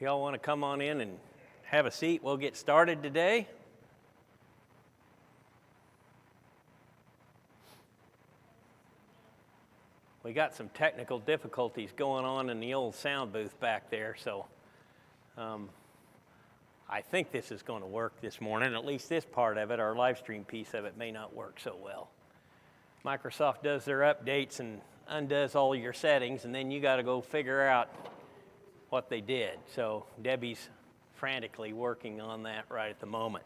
If y'all want to come on in and have a seat, we'll get started today. We got some technical difficulties going on in the old sound booth back there, so I think this is going to work this morning. At least this part of it, our live stream piece of it, may not work so well. Microsoft does their updates and undoes all your settings, and then you got to go figure out what they did. So Debbie's frantically working on that right at the moment.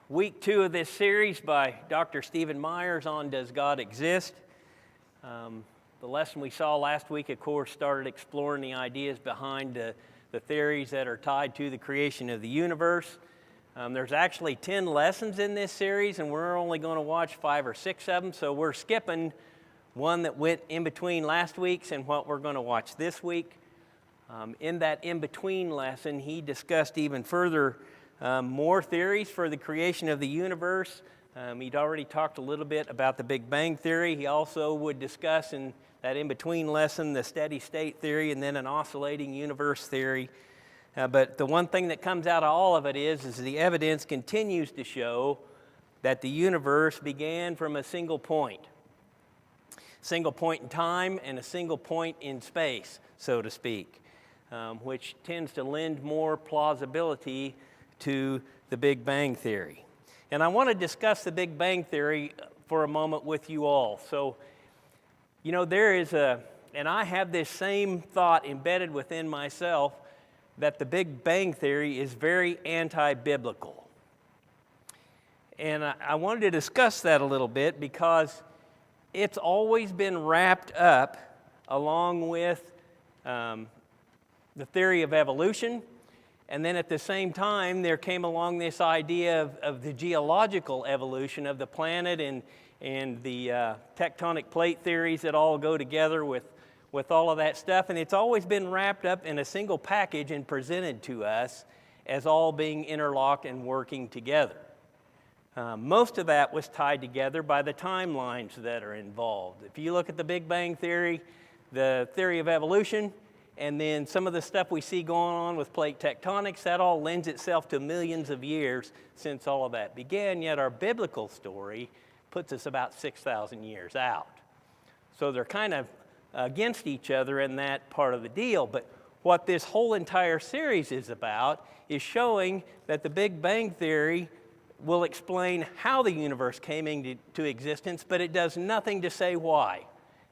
Week 2 of this series by Dr. Stephen Myers on Does God Exist? The lesson we saw last week, of course, started exploring the ideas behind the theories that are tied to the creation of the universe. There's actually 10 lessons in this series, and we're only going to watch 5 or 6 of them, so we're skipping one that went in between last week's and what we're going to watch this week. In that in-between lesson, he discussed even further more theories for the creation of the universe. He'd already talked a little bit about the Big Bang Theory. He also would discuss in that in-between lesson the steady state theory and then an oscillating universe theory. But the one thing that comes out of all of it is the evidence continues to show that the universe began from a single point in time and a single point in space, so to speak, which tends to lend more plausibility to the Big Bang Theory. And I want to discuss the Big Bang Theory for a moment with you all. So, you know, and I have this same thought embedded within myself that the Big Bang Theory is very anti-biblical. And I wanted to discuss that a little bit because it's always been wrapped up along with the theory of evolution. And then at the same time, there came along this idea of the geological evolution of the planet and the tectonic plate theories that all go together with all of that stuff. And it's always been wrapped up in a single package and presented to us as all being interlocked and working together. Most of that was tied together by the timelines that are involved. If you look at the Big Bang Theory, the theory of evolution, and then some of the stuff we see going on with plate tectonics, that all lends itself to millions of years since all of that began, yet our biblical story puts us about 6,000 years out. So they're kind of against each other in that part of the deal. But what this whole entire series is about is showing that the Big Bang Theory will explain how the universe came into existence, but it does nothing to say why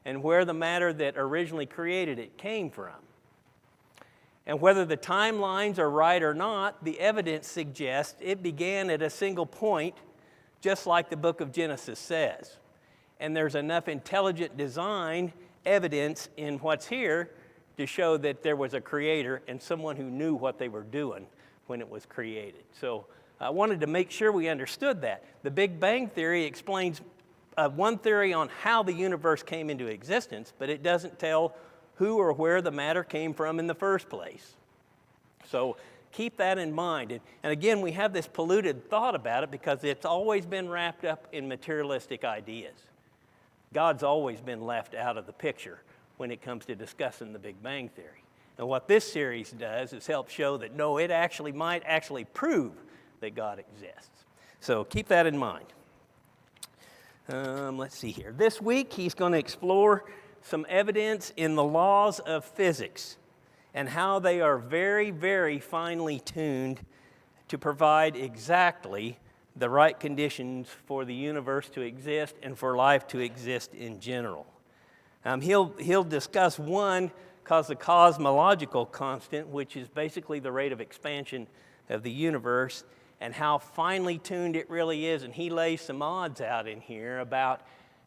and where the matter that originally created it came from. And whether the timelines are right or not, the evidence suggests it began at a single point, just like the book of Genesis says. And there's enough intelligent design evidence in what's here to show that there was a creator and someone who knew what they were doing when it was created. So I wanted to make sure we understood that. The Big Bang Theory explains one theory on how the universe came into existence, but it doesn't tell who or where the matter came from in the first place. So keep that in mind. And again, we have this polluted thought about it because it's always been wrapped up in materialistic ideas. God's always been left out of the picture when it comes to discussing the Big Bang Theory. And what this series does is help show that no, it might actually prove that God exists. So keep that in mind. Let's see here. This week, he's going to explore some evidence in the laws of physics and how they are very, very finely tuned to provide exactly the right conditions for the universe to exist and for life to exist in general. He'll discuss one called the cosmological constant, which is basically the rate of expansion of the universe, and how finely tuned it really is. And he lays some odds out in here about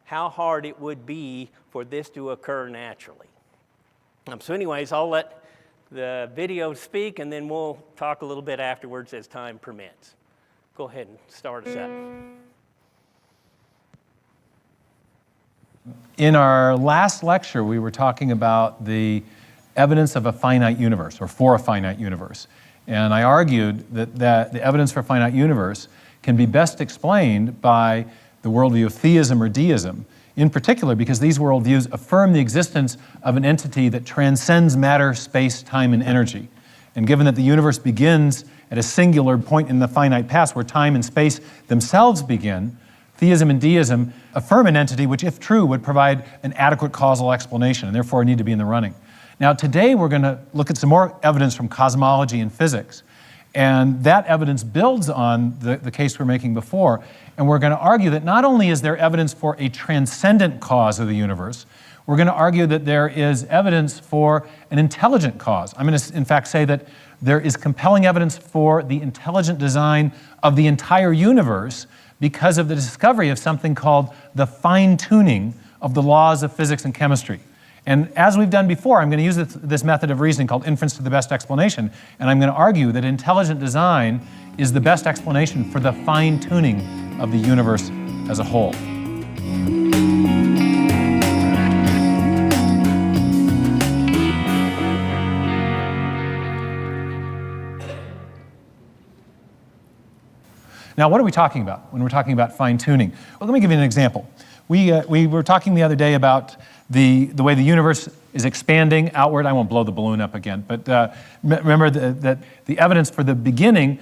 how hard it would be for this to occur naturally. So anyways, I'll let the video speak, and then we'll talk a little bit afterwards as time permits. Go ahead and start us up. In our last lecture, we were talking about the evidence of a finite universe, or for a finite universe. And I argued that the evidence for a finite universe can be best explained by the worldview of theism or deism, in particular because these worldviews affirm the existence of an entity that transcends matter, space, time, and energy. And given that the universe begins at a singular point in the finite past where time and space themselves begin, theism and deism affirm an entity which, if true, would provide an adequate causal explanation and therefore need to be in the running. Now, today we're going to look at some more evidence from cosmology and physics. And that evidence builds on the case we were making before. And we're going to argue that not only is there evidence for a transcendent cause of the universe, we're going to argue that there is evidence for an intelligent cause. I'm going to, in fact, say that there is compelling evidence for the intelligent design of the entire universe because of the discovery of something called the fine-tuning of the laws of physics and chemistry. And as we've done before, I'm going to use this method of reasoning called inference to the best explanation, and I'm going to argue that intelligent design is the best explanation for the fine-tuning of the universe as a whole. Now, what are we talking about when we're talking about fine-tuning? Well, let me give you an example. We were talking the other day about the way the universe is expanding outward. I won't blow the balloon up again, but remember that the evidence for the beginning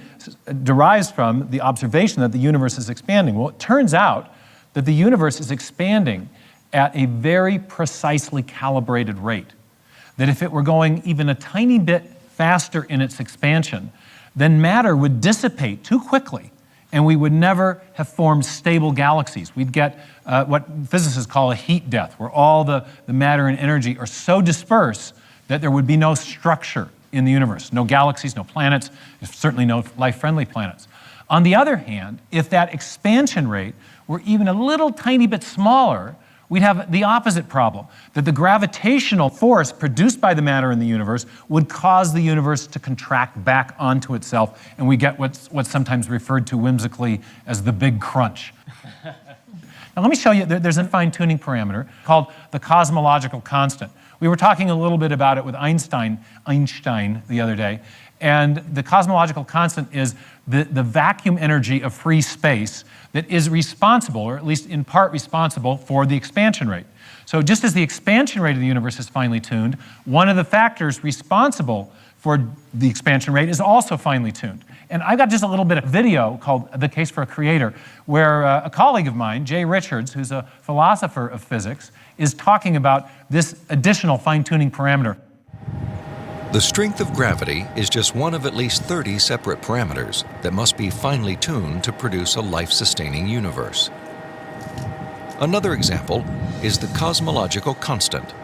derives from the observation that the universe is expanding. Well, it turns out that the universe is expanding at a very precisely calibrated rate. That if it were going even a tiny bit faster in its expansion, then matter would dissipate too quickly, and we would never have formed stable galaxies. We'd get what physicists call a heat death, where all the matter and energy are so dispersed that there would be no structure in the universe. No galaxies, no planets, certainly no life-friendly planets. On the other hand, if that expansion rate were even a little tiny bit smaller, we'd have the opposite problem, that the gravitational force produced by the matter in the universe would cause the universe to contract back onto itself, and we get what's sometimes referred to whimsically as the big crunch. Now let me show you, there's a fine-tuning parameter called the cosmological constant. We were talking a little bit about it with Einstein the other day, and the cosmological constant is the vacuum energy of free space that is responsible, or at least in part responsible, for the expansion rate. So just as the expansion rate of the universe is finely tuned, one of the factors responsible for the expansion rate is also finely tuned. And I've got just a little bit of video called The Case for a Creator, where a colleague of mine, Jay Richards, who's a philosopher of physics, is talking about this additional fine-tuning parameter. The strength of gravity is just one of at least 30 separate parameters that must be finely tuned to produce a life-sustaining universe. Another example is the cosmological constant.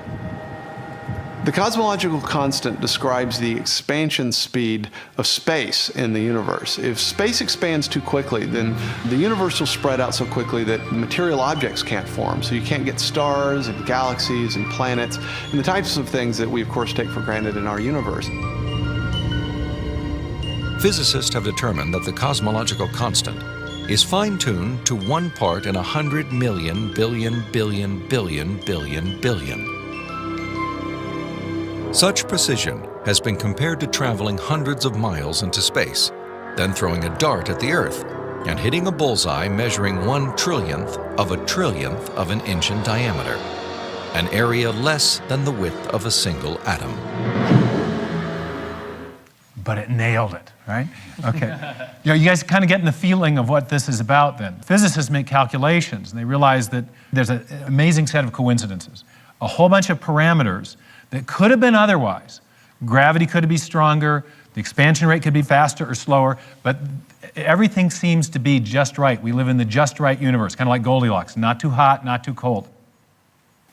The cosmological constant describes the expansion speed of space in the universe. If space expands too quickly, then the universe will spread out so quickly that material objects can't form. So you can't get stars and galaxies and planets and the types of things that we, of course, take for granted in our universe. Physicists have determined that the cosmological constant is fine-tuned to 1 part in 100 million billion billion billion billion billion. Such precision has been compared to traveling hundreds of miles into space, then throwing a dart at the Earth and hitting a bullseye measuring 1/trillionth of an inch in diameter, an area less than the width of a single atom. But it nailed it, right? Okay. You guys kind of getting the feeling of what this is about then. Physicists make calculations, and they realize that there's an amazing set of coincidences. A whole bunch of parameters that could have been otherwise. Gravity could be stronger, the expansion rate could be faster or slower, but everything seems to be just right. We live in the just right universe, kind of like Goldilocks, not too hot, not ttoo cold.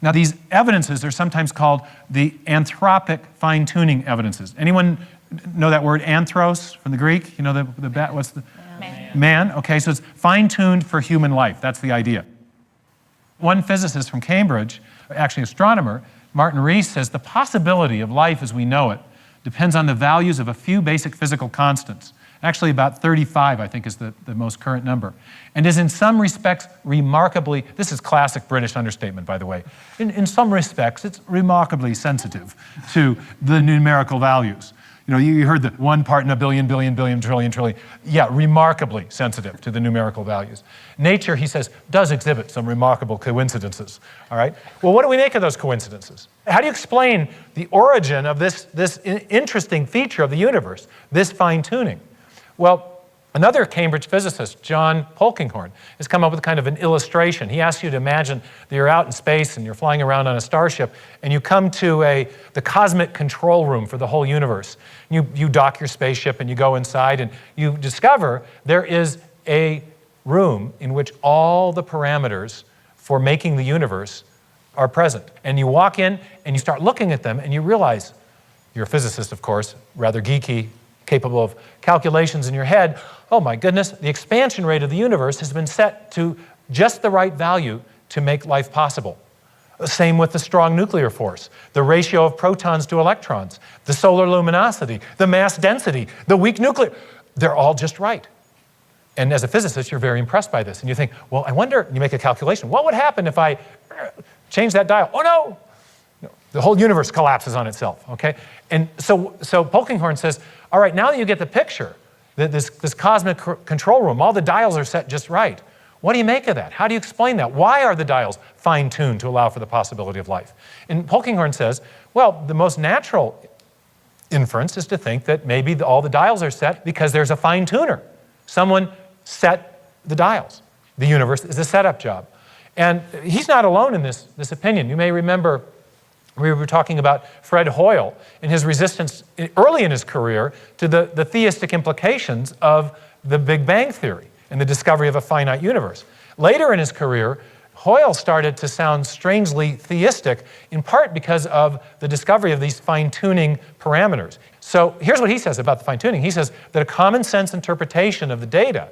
Now these evidences are sometimes called the anthropic fine-tuning evidences. Anyone know that word anthros from the Greek? You know what's the? Man. Okay, so it's fine-tuned for human life. That's the idea. One physicist from Cambridge, actually an astronomer, Martin Rees, says the possibility of life as we know it depends on the values of a few basic physical constants. Actually, about 35, I think, is the most current number. And is in some respects remarkably, this is classic British understatement, by the way, in some respects, it's remarkably sensitive to the numerical values. You know, you heard the 1 part in a billion, billion, billion, trillion, trillion. Yeah, remarkably sensitive to the numerical values. Nature, he says, does exhibit some remarkable coincidences, all right? Well, what do we make of those coincidences? How do you explain the origin of this interesting feature of the universe, this fine-tuning? Well, another Cambridge physicist, John Polkinghorne, has come up with kind of an illustration. He asks you to imagine that you're out in space and you're flying around on a starship and you come to the cosmic control room for the whole universe. You dock your spaceship and you go inside and you discover there is a room in which all the parameters for making the universe are present. And you walk in and you start looking at them and you realize, you're a physicist, of course, rather geeky, capable of calculations in your head. Oh my goodness, the expansion rate of the universe has been set to just the right value to make life possible. Same with the strong nuclear force, the ratio of protons to electrons, the solar luminosity, the mass density, the weak nuclear. They're all just right. And as a physicist, you're very impressed by this. And you think, well, I wonder, you make a calculation, what would happen if I change that dial? Oh no! The whole universe collapses on itself, okay? And so Polkinghorne says, all right, now that you get the picture, this cosmic control room, all the dials are set just right. What do you make of that? How do you explain that? Why are the dials fine-tuned to allow for the possibility of life? And Polkinghorne says, well, the most natural inference is to think that maybe all the dials are set because there's a fine-tuner. Someone set the dials. The universe is a setup job. And he's not alone in this opinion. You may remember we were talking about Fred Hoyle and his resistance early in his career to the theistic implications of the Big Bang Theory and the discovery of a finite universe. Later in his career, Hoyle started to sound strangely theistic, in part because of the discovery of these fine-tuning parameters. So here's what he says about the fine-tuning. He says that a common sense interpretation of the data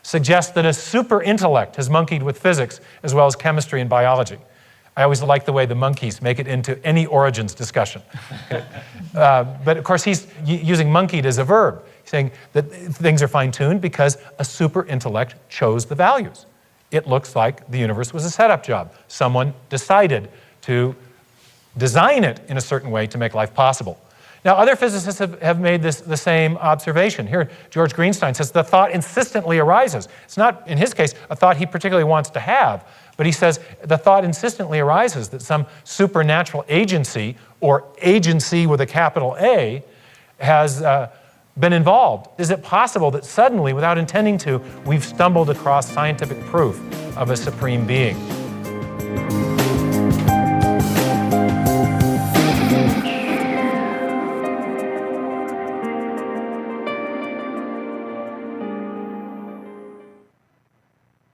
suggests that a super intellect has monkeyed with physics as well as chemistry and biology. I always like the way the monkeys make it into any origins discussion. Okay? But of course, he's using monkeyed as a verb, saying that things are fine-tuned because a super intellect chose the values. It looks like the universe was a setup job. Someone decided to design it in a certain way to make life possible. Now, other physicists have made the same observation. Here, George Greenstein says the thought insistently arises. It's not, in his case, a thought he particularly wants to have, but he says the thought insistently arises that some supernatural agency, or agency with a capital A, has been involved. Is it possible that suddenly, without intending to, we've stumbled across scientific proof of a supreme being?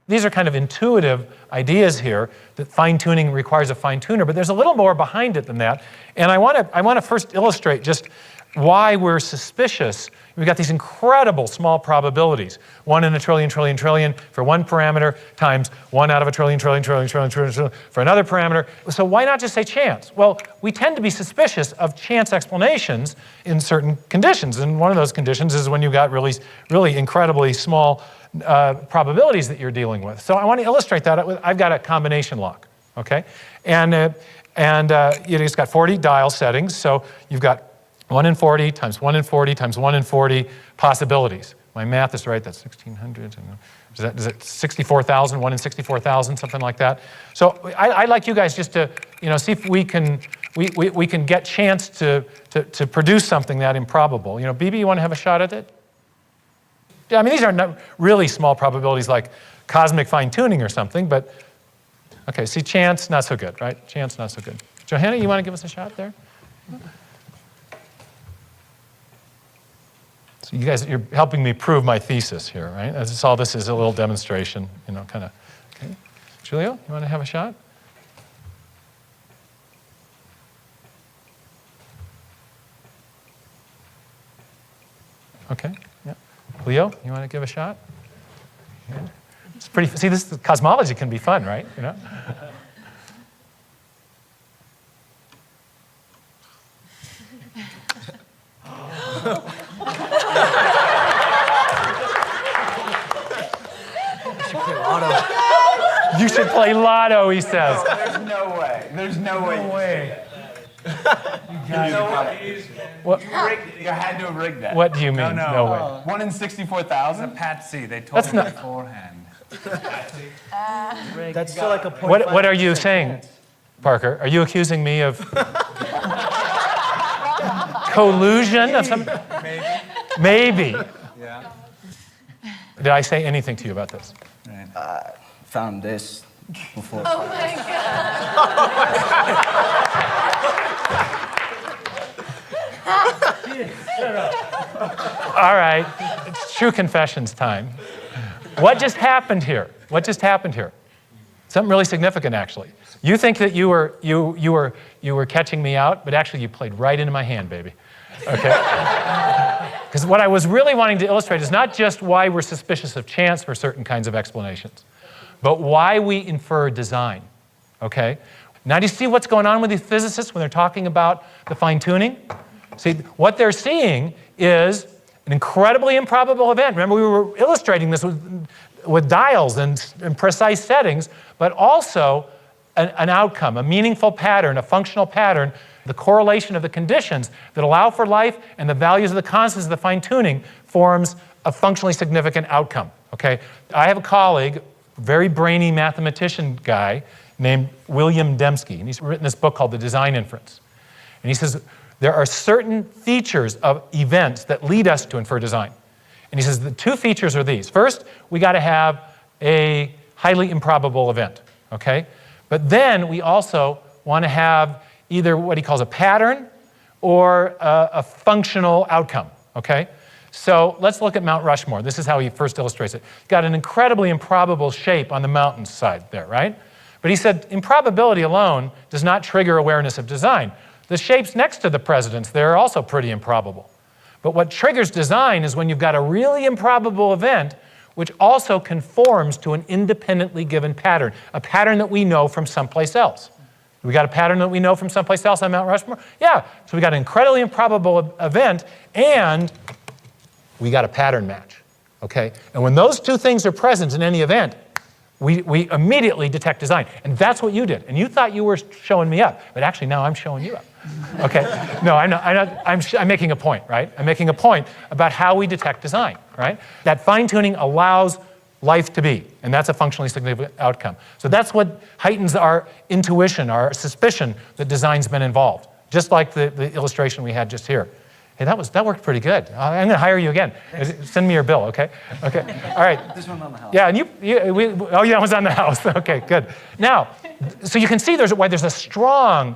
These are kind of intuitive ideas here that fine-tuning requires a fine-tuner, but there's a little more behind it than that. And I want to first illustrate just why we're suspicious. We've got these incredible small probabilities, 1 in a trillion, trillion, trillion for one parameter times 1 out of a trillion, trillion, trillion, trillion, trillion, trillion for another parameter. So why not just say chance? Well, we tend to be suspicious of chance explanations in certain conditions. And one of those conditions is when you've got really, really incredibly small probabilities that you're dealing with. So I want to illustrate that. I've got a combination lock, okay? And it's got 40 dial settings, so you've got 1 in 40 times 1 in 40 times 1 in 40 possibilities. My math is right, that's 1,600. Is it 64,000, 1 in 64,000, something like that? So I'd like you guys just to see if we can get chance to produce something that improbable. BB, you want to have a shot at it? Yeah, I mean, these are not really small probabilities like cosmic fine-tuning or something, but okay, see, chance, not so good, right? Chance, not so good. Johanna, you want to give us a shot there? So you guys, you're helping me prove my thesis here, right? All this is a little demonstration, kind of. Okay. Julio, you want to have a shot? Okay. Yeah. Leo, you want to give a shot? Yeah. It's pretty. See, this cosmology can be fun, right? You should play lotto, he says. There's no way. There's no way. What, You had to have rigged that. what do you mean? No. way. 1 in 64,000? Patsy, they told That's me not- beforehand. That's still like a 0.5% What are you saying, chance. Parker? Are you accusing me of collusion of some? Maybe. Yeah. Did I say anything to you about this? Found this before. Oh my God. All right, it's true confessions time. What just happened here? What just happened here? Something really significant, actually. You think that you were catching me out, but actually you played right into my hand, baby. Okay? Because what I was really wanting to illustrate is not just why we're suspicious of chance for certain kinds of explanations, but why we infer design. Okay? Now, do you see what's going on with these physicists when they're talking about the fine-tuning? See, what they're seeing is an incredibly improbable event. Remember, we were illustrating this with dials and precise settings, but also an outcome, a meaningful pattern, a functional pattern, the correlation of the conditions that allow for life and the values of the constants of the fine-tuning forms a functionally significant outcome. Okay? I have a colleague, very brainy mathematician guy named William Dembski, and he's written this book called The Design Inference. And he says, there are certain features of events that lead us to infer design. And he says the two features are these. First, we got to have a highly improbable event, okay? But then we also want to have either what he calls a pattern or a functional outcome, okay? So let's look at Mount Rushmore. This is how he first illustrates it. It's got an incredibly improbable shape on the mountain side there, right? But he said improbability alone does not trigger awareness of design. The shapes next to the presidents there are also pretty improbable. But what triggers design is when you've got a really improbable event which also conforms to an independently given pattern, a pattern that we know from someplace else. We got a pattern that we know from someplace else on Mount Rushmore? Yeah, so we got an incredibly improbable event and we got a pattern match, okay? And when those two things are present in any event, we immediately detect design. And that's what you did. And you thought you were showing me up, but actually now I'm showing you up. Okay? No, I'm not. I'm making a point, right? I'm making a point about how we detect design, right? That fine-tuning allows life to be, and that's a functionally significant outcome. So that's what heightens our intuition, our suspicion that design's been involved, just like the illustration we had just here. Hey, that worked pretty good. I'm going to hire you again. Send me your bill, okay? Okay. All right. This one on the house. Yeah, and oh yeah, it was on the house. Okay, good. Now, so you can see why there's a strong,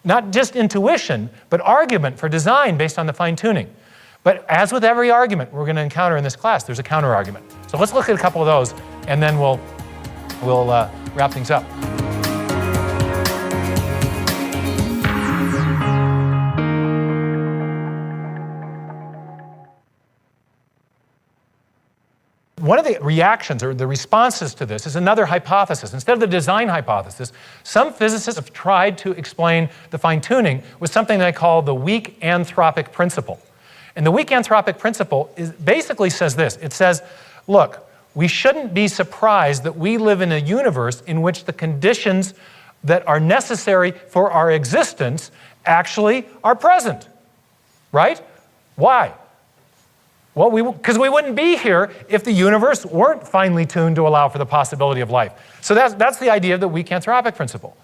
not just intuition, but argument for design based on the fine-tuning. But as with every argument we're going to encounter in this class, there's a counter-argument. So let's look at a couple of those, and then we'll wrap things up. One of the reactions or the responses to this is another hypothesis. Instead of the design hypothesis, some physicists have tried to explain the fine-tuning with something they call the weak anthropic principle. And the weak anthropic principle basically says this. It says, look, we shouldn't be surprised that we live in a universe in which the conditions that are necessary for our existence actually are present, right? Why? Well, because we wouldn't be here if the universe weren't finely tuned to allow for the possibility of life. So that's the idea of the weak anthropic principle.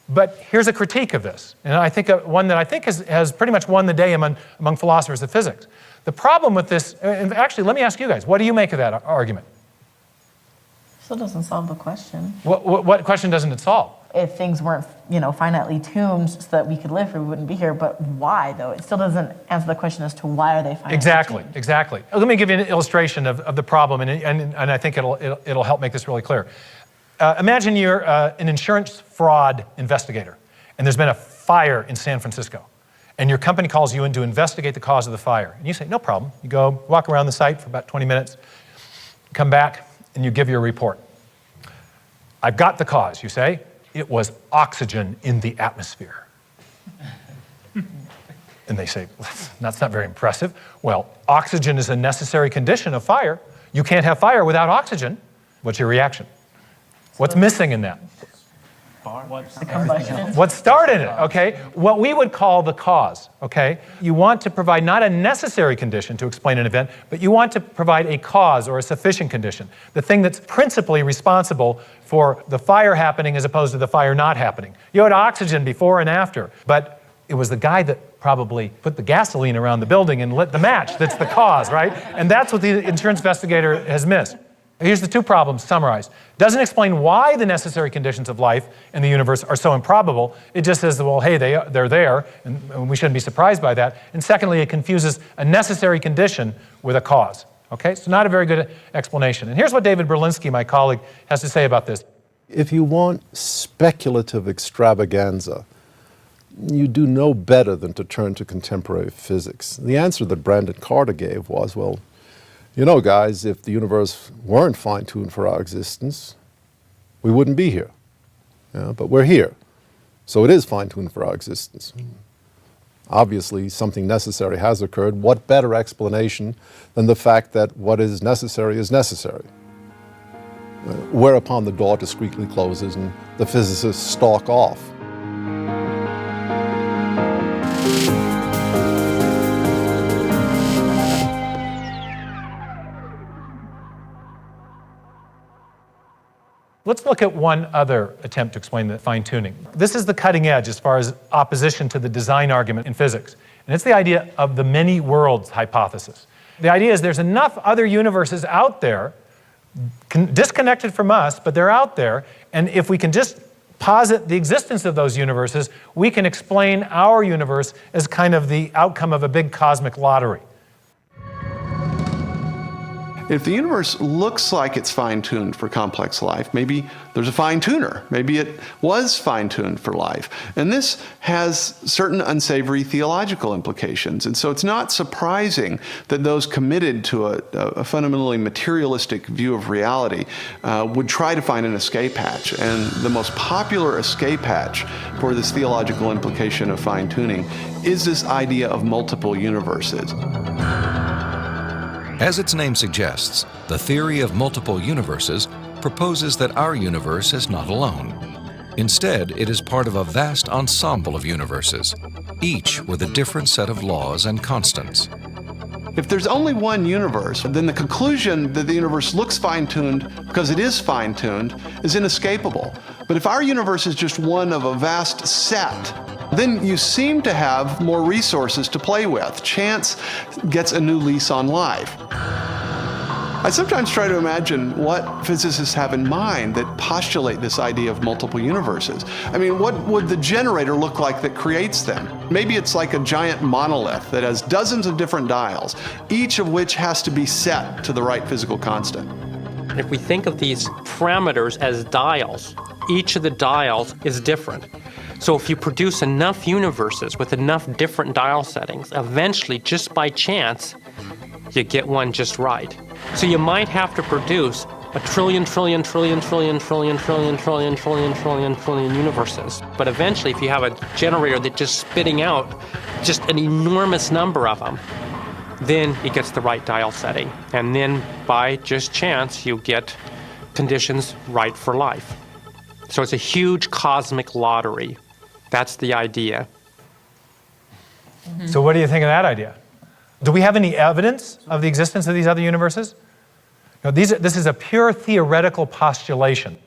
But here's a critique of this, and I think one that I think has pretty much won the day among philosophers of physics. The problem with this, and actually, let me ask you guys, what do you make of that argument? Still doesn't solve the question. What question doesn't it solve? If things weren't, finitely tuned so that we could live here, we wouldn't be here. But why, though? It still doesn't answer the question as to why are they finitely tuned. Exactly. Let me give you an illustration of the problem, and I think it'll help make this really clear. Imagine you're an insurance fraud investigator, and there's been a fire in San Francisco, and your company calls you in to investigate the cause of the fire. And you say, no problem. You go walk around the site for about 20 minutes, come back, and you give your report. I've got the cause, you say. It was oxygen in the atmosphere. And they say, that's not very impressive. Well, oxygen is a necessary condition of fire. You can't have fire without oxygen. What's your reaction? What's missing in that? Combustion. What started it, okay? What we would call the cause, okay? You want to provide not a necessary condition to explain an event, but you want to provide a cause or a sufficient condition, the thing that's principally responsible for the fire happening as opposed to the fire not happening. You had oxygen before and after, but it was the guy that probably put the gasoline around the building and lit the match that's the cause, right? And that's what the insurance investigator has missed. Here's the two problems summarized. Doesn't explain why the necessary conditions of life in the universe are so improbable. It just says, well, hey, they're there, and we shouldn't be surprised by that. And secondly, it confuses a necessary condition with a cause. Okay, so not a very good explanation. And here's what David Berlinski, my colleague, has to say about this. If you want speculative extravaganza, you do no better than to turn to contemporary physics. The answer that Brandon Carter gave was, well, you know, guys, if the universe weren't fine-tuned for our existence, we wouldn't be here. Yeah, but we're here. So it is fine-tuned for our existence. Obviously, something necessary has occurred. What better explanation than the fact that what is necessary is necessary? Whereupon the door discreetly closes and the physicists stalk off. Let's look at one other attempt to explain the fine-tuning. This is the cutting edge as far as opposition to the design argument in physics. And it's the idea of the many worlds hypothesis. The idea is there's enough other universes out there, disconnected from us, but they're out there, and if we can just posit the existence of those universes, we can explain our universe as kind of the outcome of a big cosmic lottery. If the universe looks like it's fine-tuned for complex life, maybe there's a fine-tuner. Maybe it was fine-tuned for life. And this has certain unsavory theological implications. And so it's not surprising that those committed to a fundamentally materialistic view of reality would try to find an escape hatch. And the most popular escape hatch for this theological implication of fine-tuning is this idea of multiple universes. As its name suggests, the theory of multiple universes proposes that our universe is not alone. Instead, it is part of a vast ensemble of universes, each with a different set of laws and constants. If there's only one universe, then the conclusion that the universe looks fine-tuned because it is fine-tuned is inescapable. But if our universe is just one of a vast set, then you seem to have more resources to play with. Chance gets a new lease on life. I sometimes try to imagine what physicists have in mind that postulate this idea of multiple universes. I mean, what would the generator look like that creates them? Maybe it's like a giant monolith that has dozens of different dials, each of which has to be set to the right physical constant. If we think of these parameters as dials, each of the dials is different. So if you produce enough universes with enough different dial settings, eventually, just by chance, you get one just right. So you might have to produce a trillion universes. But eventually, if you have a generator that's just spitting out just an enormous number of them, then it gets the right dial setting. And then by just chance, you get conditions right for life. So it's a huge cosmic lottery. That's the idea. So what do you think of that idea? Do we have any evidence of the existence of these other universes? No, this is a pure theoretical postulation.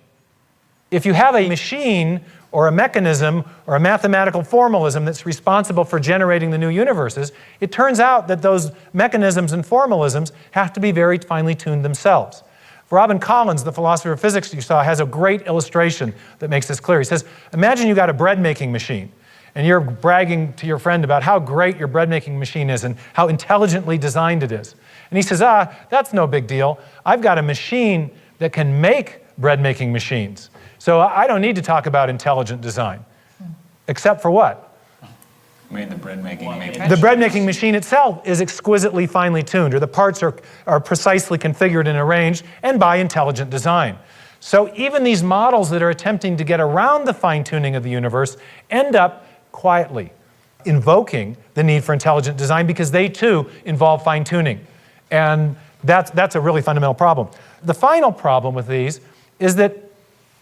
If you have a machine or a mechanism or a mathematical formalism that's responsible for generating the new universes, it turns out that those mechanisms and formalisms have to be very finely tuned themselves. Robin Collins, the philosopher of physics you saw, has a great illustration that makes this clear. He says, imagine you got a bread-making machine, and you're bragging to your friend about how great your bread-making machine is and how intelligently designed it is. And he says, that's no big deal. I've got a machine that can make bread-making machines. So I don't need to talk about intelligent design. Except for what? Made the bread making The bread-making machine itself is exquisitely finely tuned, or the parts are precisely configured and arranged, and by intelligent design. So even these models that are attempting to get around the fine-tuning of the universe end up quietly invoking the need for intelligent design because they too involve fine-tuning. And that's a really fundamental problem. The final problem with these is that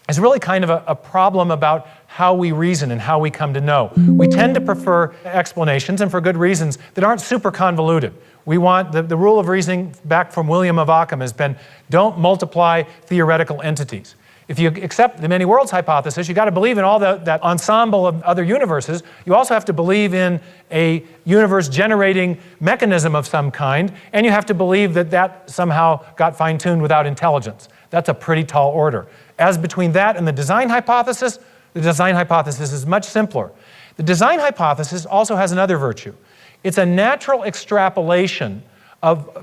is really kind of a problem about how we reason and how we come to know. We tend to prefer explanations, and for good reasons, that aren't super convoluted. We want, the rule of reasoning back from William of Ockham has been, don't multiply theoretical entities. If you accept the many worlds hypothesis, you've got to believe in all that ensemble of other universes. You also have to believe in a universe generating mechanism of some kind, and you have to believe that that somehow got fine-tuned without intelligence. That's a pretty tall order. As between that and the design hypothesis is much simpler. The design hypothesis also has another virtue. It's a natural extrapolation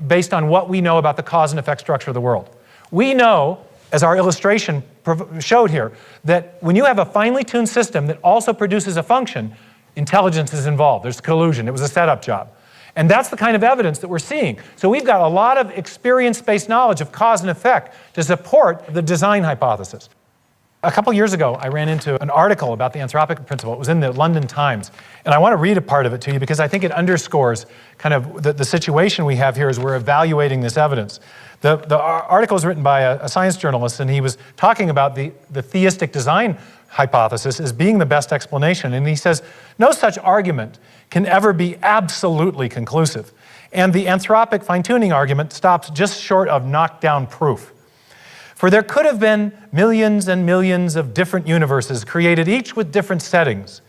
based on what we know about the cause and effect structure of the world. We know, as our illustration showed here, that when you have a finely tuned system that also produces a function, intelligence is involved. There's collusion. It was a setup job. And that's the kind of evidence that we're seeing. So we've got a lot of experience-based knowledge of cause and effect to support the design hypothesis. A couple years ago, I ran into an article about the anthropic principle. It was in the London Times. And I want to read a part of it to you because I think it underscores kind of the situation we have here as we're evaluating this evidence. The article was written by a science journalist, and he was talking about the theistic design hypothesis as being the best explanation. And he says, no such argument can ever be absolutely conclusive. And the anthropic fine-tuning argument stops just short of knockdown proof. For there could have been millions and millions of different universes created, each with different settings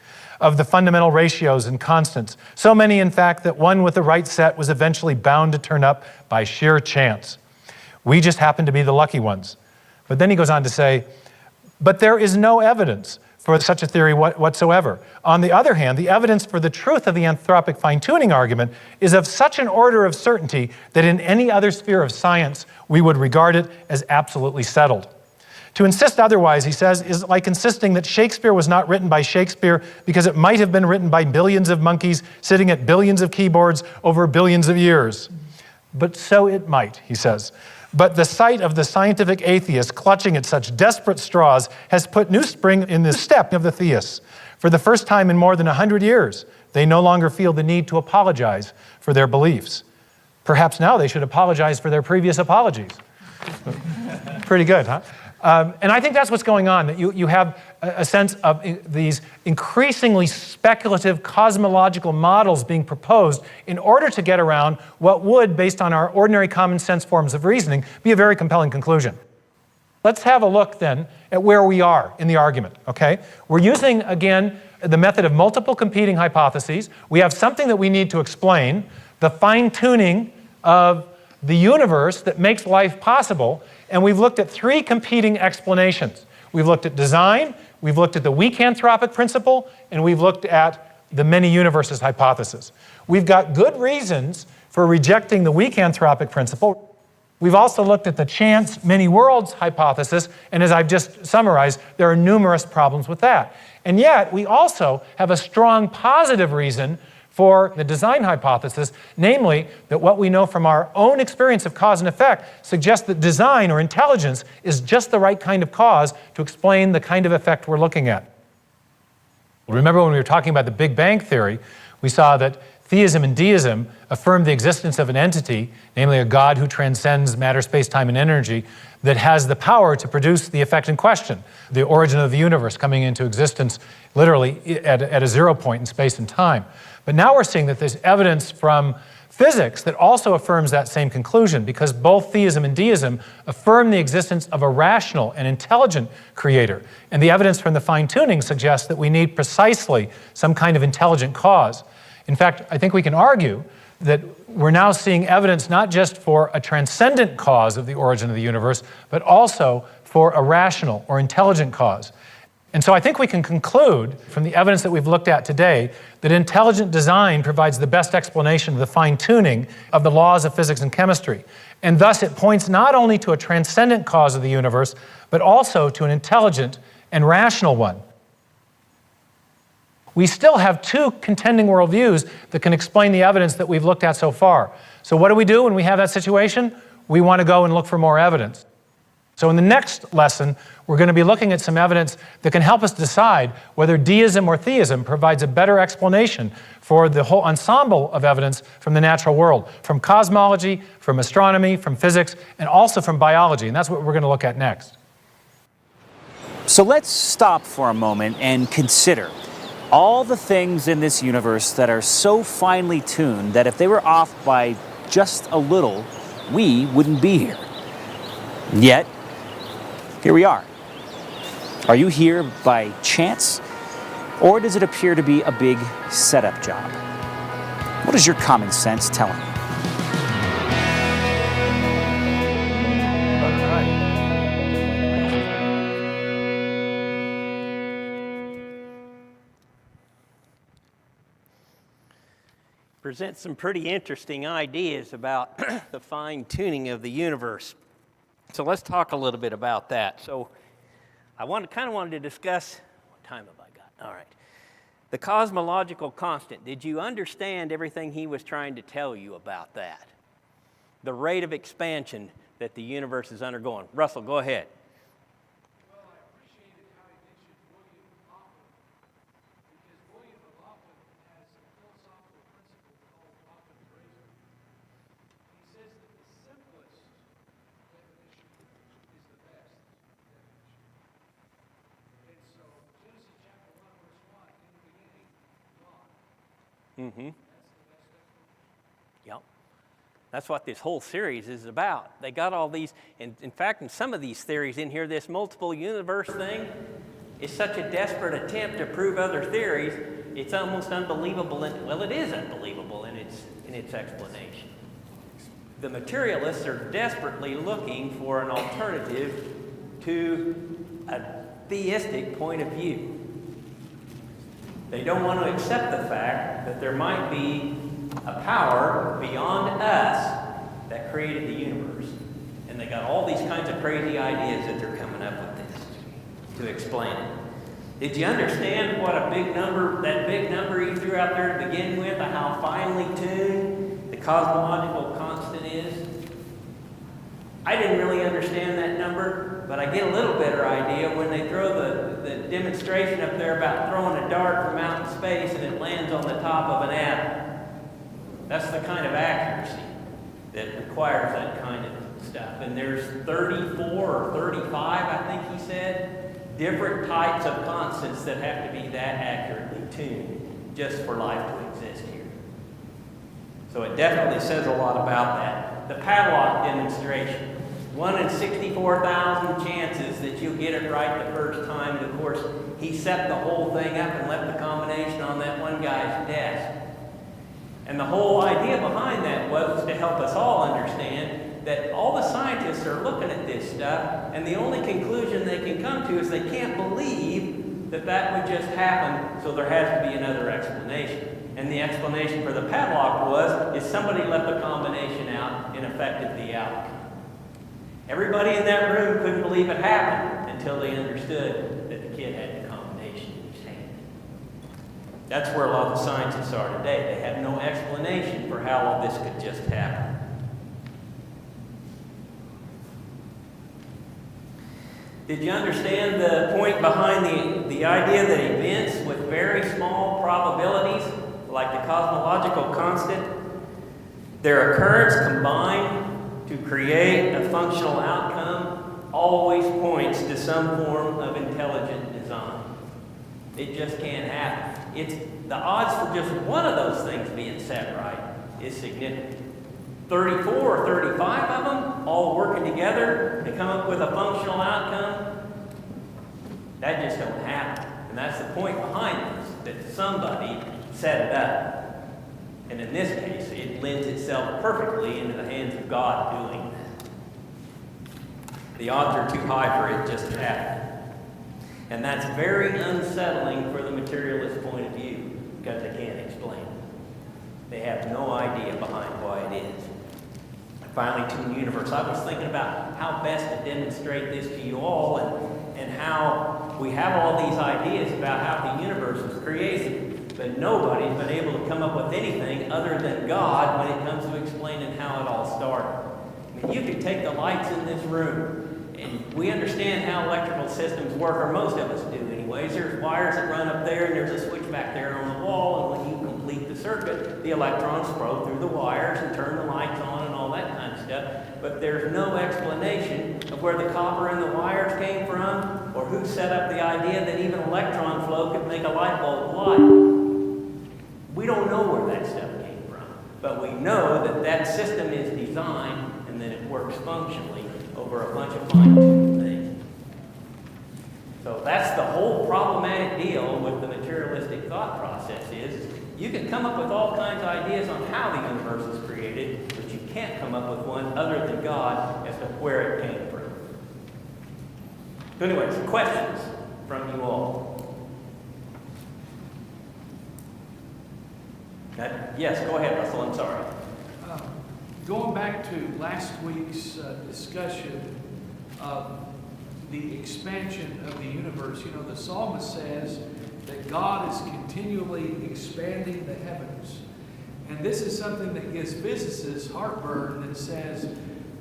of the fundamental ratios and constants. So many, in fact, that one with the right set was eventually bound to turn up by sheer chance. We just happen to be the lucky ones. But then he goes on to say, but there is no evidence for such a theory whatsoever. On the other hand, the evidence for the truth of the anthropic fine-tuning argument is of such an order of certainty that in any other sphere of science, we would regard it as absolutely settled. To insist otherwise, he says, is like insisting that Shakespeare was not written by Shakespeare because it might have been written by billions of monkeys sitting at billions of keyboards over billions of years. But so it might, he says. But the sight of the scientific atheist clutching at such desperate straws has put new spring in the step of the theists. For the first time in more than 100 years, they no longer feel the need to apologize for their beliefs. Perhaps now they should apologize for their previous apologies. Pretty good, huh? And I think that's what's going on, that you have a sense of these increasingly speculative cosmological models being proposed in order to get around what would, based on our ordinary common sense forms of reasoning, be a very compelling conclusion. Let's have a look then at where we are in the argument, okay? We're using, again, the method of multiple competing hypotheses. We have something that we need to explain, the fine-tuning of the universe that makes life possible, and we've looked at three competing explanations. We've looked at design, we've looked at the weak anthropic principle, and we've looked at the many universes hypothesis. We've got good reasons for rejecting the weak anthropic principle. We've also looked at the chance many worlds hypothesis, and as I've just summarized, there are numerous problems with that. And yet, we also have a strong positive reason for the design hypothesis, namely that what we know from our own experience of cause and effect suggests that design or intelligence is just the right kind of cause to explain the kind of effect we're looking at. Remember when we were talking about the Big Bang Theory, we saw that theism and deism affirm the existence of an entity, namely a God who transcends matter, space, time, and energy, that has the power to produce the effect in question, the origin of the universe coming into existence literally at a 0 point in space and time. But now we're seeing that there's evidence from physics that also affirms that same conclusion, because both theism and deism affirm the existence of a rational and intelligent creator. And the evidence from the fine-tuning suggests that we need precisely some kind of intelligent cause. In fact, I think we can argue that we're now seeing evidence not just for a transcendent cause of the origin of the universe, but also for a rational or intelligent cause. And so I think we can conclude from the evidence that we've looked at today that intelligent design provides the best explanation of the fine-tuning of the laws of physics and chemistry. And thus it points not only to a transcendent cause of the universe, but also to an intelligent and rational one. We still have two contending worldviews that can explain the evidence that we've looked at so far. So what do we do when we have that situation? We want to go and look for more evidence. So in the next lesson, we're going to be looking at some evidence that can help us decide whether deism or theism provides a better explanation for the whole ensemble of evidence from the natural world, from cosmology, from astronomy, from physics, and also from biology. And that's what we're going to look at next. So let's stop for a moment and consider all the things in this universe that are so finely tuned that if they were off by just a little, we wouldn't be here. Yet, here we are. Are you here by chance, or does it appear to be a big setup job? What is your common sense telling you? Presents some pretty interesting ideas about the fine-tuning of the universe. So let's talk a little bit about that. So I wanted to discuss, what time have I got? All right. The cosmological constant. Did you understand everything he was trying to tell you about that? The rate of expansion that the universe is undergoing. Russell, go ahead. Mm-hmm. Yep. That's what this whole series is about. They got all these, and in fact, in some of these theories in here, this multiple universe thing is such a desperate attempt to prove other theories, it's almost unbelievable. Well, it is unbelievable in its explanation. The materialists are desperately looking for an alternative to a theistic point of view. They don't want to accept the fact that there might be a power beyond us that created the universe. And they got all these kinds of crazy ideas that they're coming up with this to explain it. Did you understand what that big number he threw out there to begin with, how finely tuned the cosmological constant is? I didn't really understand that number, but I get a little better idea when they throw the demonstration up there about throwing a dart from out in space and it lands on the top of an atom. That's the kind of accuracy that requires that kind of stuff. And there's 34 or 35, I think he said, different types of constants that have to be that accurately tuned just for life to exist here. So it definitely says a lot about that. The padlock demonstration. 1 in 64,000 chances that you'll get it right the first time. And of course, he set the whole thing up and left the combination on that one guy's desk. And the whole idea behind that was to help us all understand that all the scientists are looking at this stuff, and the only conclusion they can come to is they can't believe that that would just happen, so there has to be another explanation. And the explanation for the padlock was, is somebody left the combination out and affected the outcome. Everybody in that room couldn't believe it happened until they understood that the kid had the combination in his hand. That's where a lot of the scientists are today. They have no explanation for how all this could just happen. Did you understand the point behind the idea that events with very small probabilities, like the cosmological constant, their occurrence combined to create a functional outcome always points to some form of intelligent design? It just can't happen. The odds for just one of those things being set right is significant. 34 or 35 of them all working together to come up with a functional outcome, that just don't happen. And that's the point behind this, that somebody set it up. And in this case, it lends itself perfectly into the hands of God doing that. The odds are too high for it just to happen. And that's very unsettling for the materialist point of view, because they can't explain it. They have no idea behind why it is. Finally, to the universe. I was thinking about how best to demonstrate this to you all, and how we have all these ideas about how the universe was created. But nobody's been able to come up with anything other than God when it comes to explaining how it all started. I mean, you could take the lights in this room, and we understand how electrical systems work, or most of us do anyways. There's wires that run up there, and there's a switch back there on the wall, and when you complete the circuit, the electrons flow through the wires and turn the lights on and all that kind of stuff. But there's no explanation of where the copper in the wires came from, Or who set up the idea that even electron flow could make a light bulb light? We don't know where that stuff came from, but we know that that system is designed and that it works functionally over a bunch of fine-tuned things. So that's the whole problematic deal with the materialistic thought process is you can come up with all kinds of ideas on how the universe was created, but you can't come up with one other than God as to where it came from. So anyways, questions from you all? Yes, go ahead, Russell, I'm sorry. Going back to last week's discussion of the expansion of the universe, you know, the psalmist says that God is continually expanding the heavens. And this is something that gives physicists heartburn that says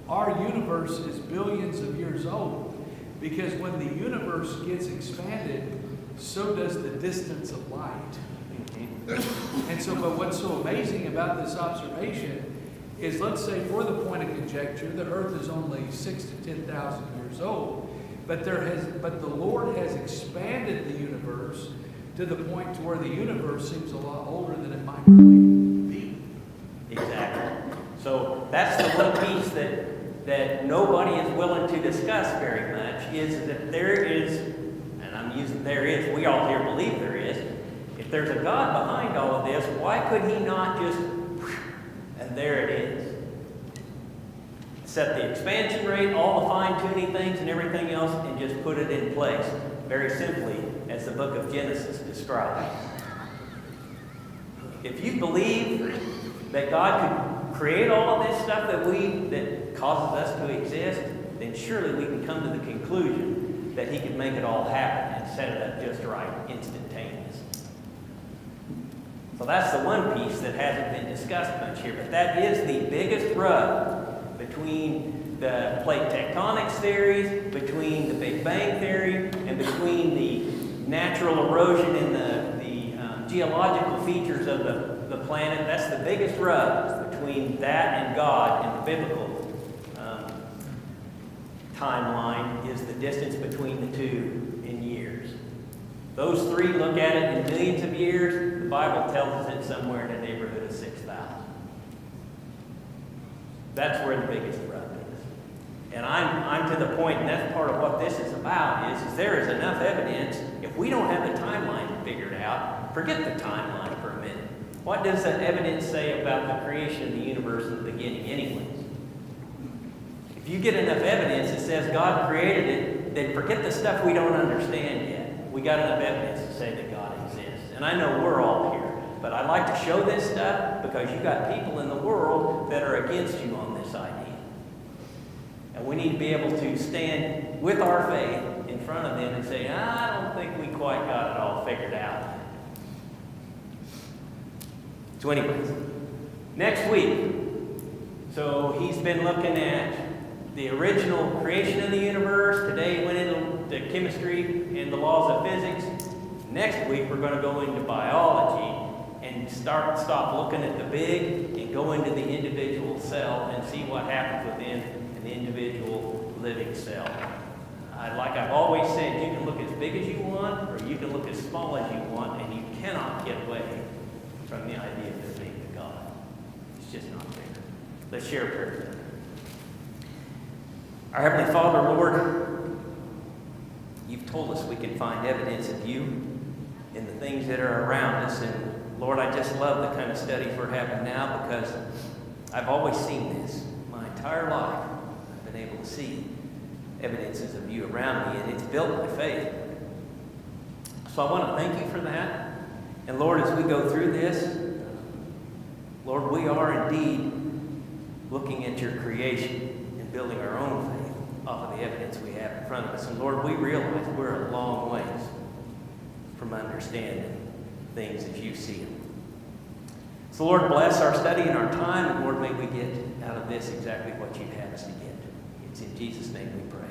our universe is billions of years old. Because when the universe gets expanded, so does the distance of light. And so, but what's so amazing about this observation is, let's say for the point of conjecture, the earth is only 6,000 to 10,000 years old, but the Lord has expanded the universe to the point to where the universe seems a lot older than it might really be. Exactly. So that's the one piece that nobody is willing to discuss very much, is that there is, and I'm using there is, we all here believe there is, if there's a God behind all of this, why could he not just, and there it is. Set the expansion rate, all the fine-tuning things and everything else, and just put it in place, very simply, as the book of Genesis describes. If you believe that God could create all of this stuff that causes us to exist, then surely we can come to the conclusion that he could make it all happen and set it up just right, instantaneous. So that's the one piece that hasn't been discussed much here, but that is the biggest rub between the plate tectonics theories, between the Big Bang theory, and between the natural erosion and the geological features of the planet. That's the biggest rub between that and God in the biblical timeline, is the distance between the two in years. Those three look at it in millions of years. The Bible tells us it's somewhere in the neighborhood of 6,000. That's where the biggest rub is. And I'm to the point, and that's part of what this is about, is there is enough evidence. If we don't have the timeline figured out, forget the timeline for a minute. What does that evidence say about the creation of the universe in the beginning anyways? If you get enough evidence that says God created it, then forget the stuff we don't understand yet. We got enough evidence to say that God exists. And I know we're all here, but I like to show this stuff because you got people in the world that are against you on this idea. And we need to be able to stand with our faith in front of them and say, I don't think we quite got it all figured out. So anyways, next week, so he's been looking at the original creation of the universe. Today he went into chemistry and the laws of physics. Next week we're going to go into biology and stop looking at the big and go into the individual cell and see what happens within an individual living cell. Like I've always said, you can look as big as you want or you can look as small as you want, and you cannot get away from the idea of there being a God. It's just not there. Let's share a prayer together. Our Heavenly Father, Lord, you've told us we can find evidence of you in the things that are around us. And Lord, I just love the kind of studies we're having now because I've always seen this. My entire life, I've been able to see evidences of you around me, and it's built my faith. So I want to thank you for that. And Lord, as we go through this, Lord, we are indeed looking at your creation and building our own faith off of the evidence we have in front of us. And Lord, we realize we're a long ways from understanding things as you see them. So Lord, bless our study and our time, and Lord, may we get out of this exactly what you'd have us to get. It's in Jesus' name we pray.